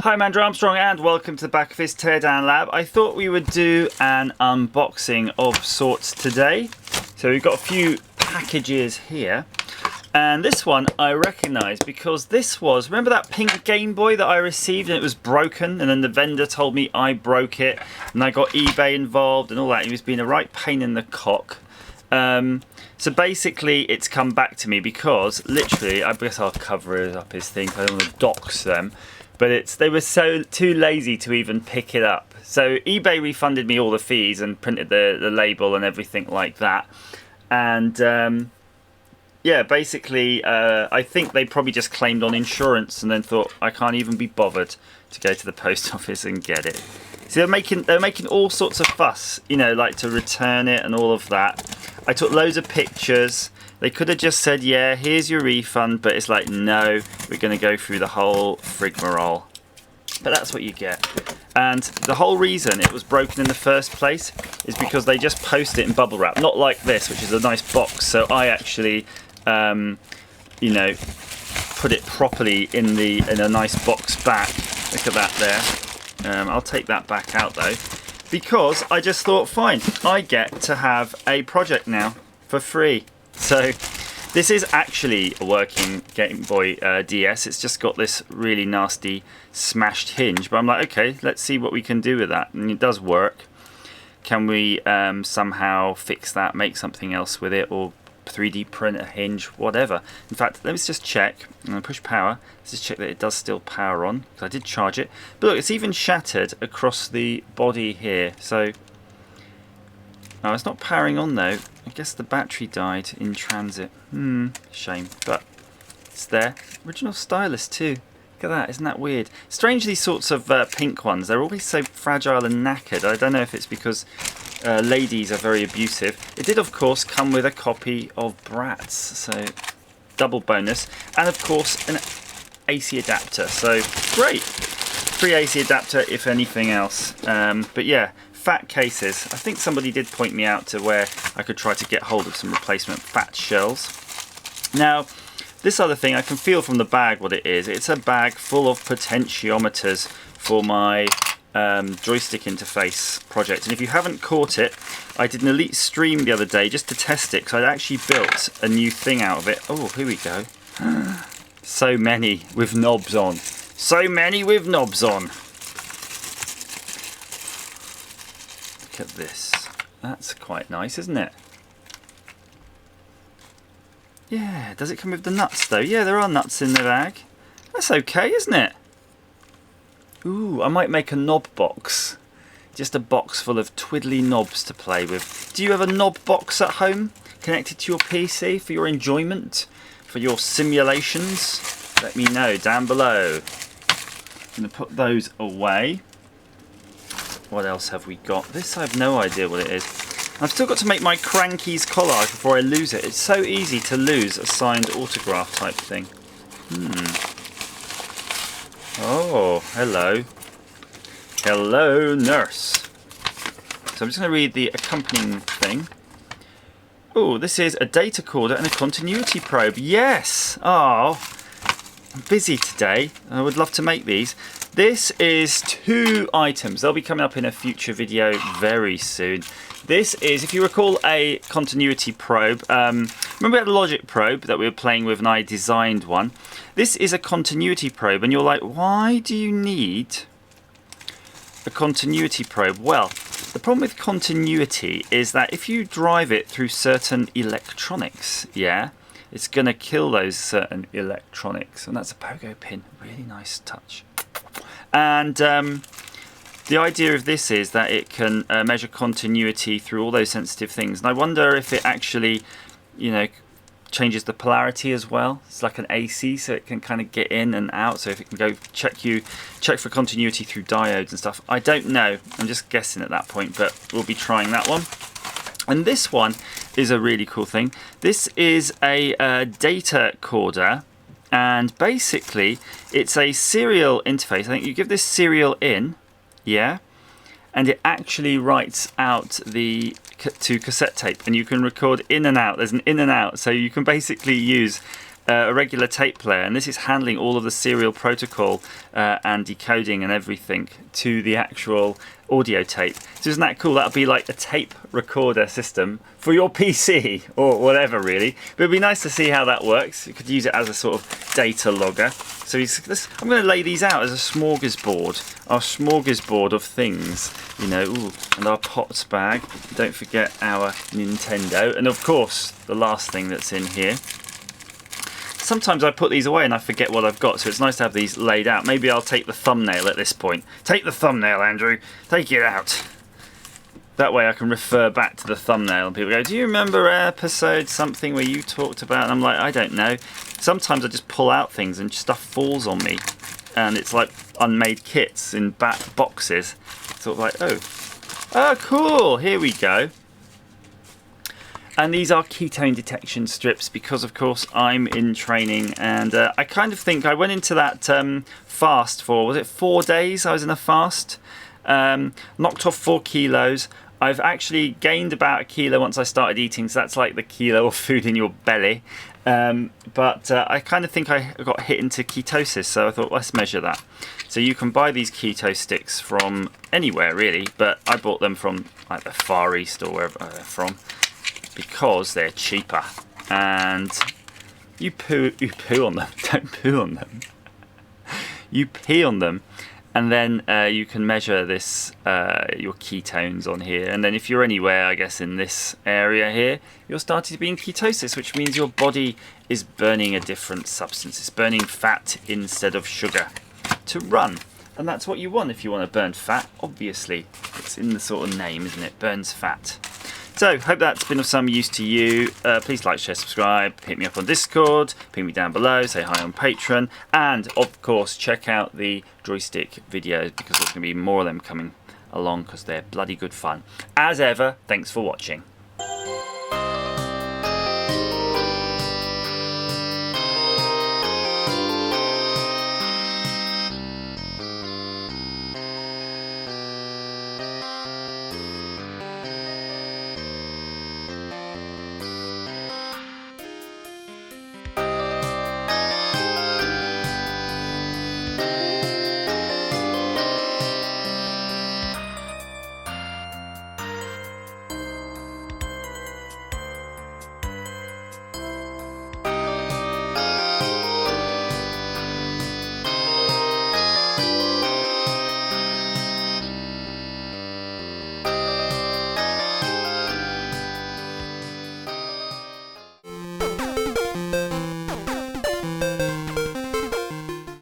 Hi, I'm Andrew Armstrong and welcome to the Back Office Teardown Lab. I thought we would do an unboxing of sorts today. So we've got a few packages here. And this one I recognise because this was, remember that pink Game Boy that I received and it was broken, and then the vendor told me I broke it and I got eBay involved and all that. He was being a right pain in the cock. So basically it's come back to me because literally, I guess I'll cover it up his thing, I don't want to dox them. But they were too lazy to even pick it up. So eBay refunded me all the fees and printed the label and everything like that. And yeah, basically I think they probably just claimed on insurance and then thought I can't even be bothered to go to the post office and get it. So they're making all sorts of fuss, you know, like to return it and all of that. I took loads of pictures. They could have just said, yeah, here's your refund, but it's like, no, we're going to go through the whole rigmarole. But that's what you get. And the whole reason it was broken in the first place is because they just post it in bubble wrap, not like this, which is a nice box. So I actually, you know, put it properly in a nice box back. Look at that there. I'll take that back out though, because I just thought, fine, I get to have a project now for free. So this is actually a working Game Boy DS. It's just got this really nasty smashed hinge, but I'm like, okay, let's see what we can do with that. And it does work. Can we somehow fix that, make something else with it, or 3D print a hinge, whatever. In fact, let's just check. I'm going to push power. Let's just check that it does still power on, because I did charge it. But look, it's even shattered across the body here. So, oh, it's not powering on though. I guess the battery died in transit. Shame, but it's there. Original stylus too. Look at that, isn't that weird? Strange, these sorts of pink ones. They're always so fragile and knackered. I don't know if it's because ladies are very abusive. It did, of course, come with a copy of Bratz, so double bonus. And of course, an AC adapter. So great. Free AC adapter, if anything else. But yeah. Fat cases. I think somebody did point me out to where I could try to get hold of some replacement fat shells. Now, this other thing, I can feel from the bag what it is. It's a bag full of potentiometers for my joystick interface project. And if you haven't caught it, I did an Elite stream the other day just to test it, because I'd actually built a new thing out of it. Oh, here we go. So many with knobs on. So many with knobs on. Look at this. That's quite nice, isn't it? Yeah, does it come with the nuts though? Yeah, there are nuts in the bag. That's okay, isn't it? Ooh, I might make a knob box. Just a box full of twiddly knobs to play with. Do you have a knob box at home connected to your PC for your enjoyment? For your simulations? Let me know down below. I'm going to put those away. What else have we got? This, I have no idea what it is. I've still got to make my Cranky's collage before I lose it. It's so easy to lose a signed autograph type thing. Oh, hello. Hello, nurse. So I'm just going to read the accompanying thing. Oh, this is a data recorder and a continuity probe. Yes! Oh, I'm busy today. I would love to make these. This is 2 items. They'll be coming up in a future video very soon. This is, if you recall, a continuity probe. Remember we had a logic probe that we were playing with and I designed one. This is a continuity probe and you're like, why do you need a continuity probe? Well, the problem with continuity is that if you drive it through certain electronics, yeah, it's going to kill those certain electronics. And that's a pogo pin. Really nice touch. And the idea of this is that it can measure continuity through all those sensitive things. And I wonder if it actually, you know, changes the polarity as well. It's like an AC, so it can kind of get in and out. So if it can go check for continuity through diodes and stuff. I don't know. I'm just guessing at that point, but we'll be trying that one. And this one is a really cool thing. This is a data recorder. And basically, it's a serial interface. I think you give this serial in, yeah, and it actually writes out to cassette tape, and you can record in and out. There's an in and out, so you can basically use a regular tape player, and this is handling all of the serial protocol and decoding and everything to the actual audio tape. So isn't that cool? That'll be like a tape recorder system for your PC or whatever, really. But it'd be nice to see how that works. You could use it as a sort of data logger. So I'm going to lay these out as a smorgasbord, our smorgasbord of things, you know. Ooh, and our pots bag. Don't forget our Nintendo, and of course the last thing that's in here. Sometimes I put these away and I forget what I've got, so it's nice to have these laid out. Maybe I'll take the thumbnail at this point. Take the thumbnail, Andrew. Take it out. That way I can refer back to the thumbnail and people go, do you remember episode something where you talked about? And I'm like, I don't know. Sometimes I just pull out things and stuff falls on me. And it's like unmade kits in back boxes. Sort of like, oh, cool, here we go. And these are ketone detection strips because, of course, I'm in training, and I kind of think I went into that fast for, was it 4 days? I was in a fast, knocked off 4 kilos. I've actually gained about 1 kilo once I started eating, so that's like the kilo of food in your belly. But I kind of think I got hit into ketosis, so I thought, let's measure that. So you can buy these keto sticks from anywhere, really, but I bought them from like the Far East or wherever they're from, because they're cheaper. And you poo on them. Don't poo on them. You pee on them, and then you can measure this your ketones on here. And then if you're anywhere, I guess in this area here, you're starting to be in ketosis, which means your body is burning a different substance. It's burning fat instead of sugar to run. And that's what you want if you want to burn fat, obviously. It's in the sort of name, isn't it? Burns fat. So, hope that's been of some use to you. Please like, share, subscribe, hit me up on Discord, ping me down below, say hi on Patreon, and of course check out the joystick videos, because there's going to be more of them coming along because they're bloody good fun. As ever, thanks for watching.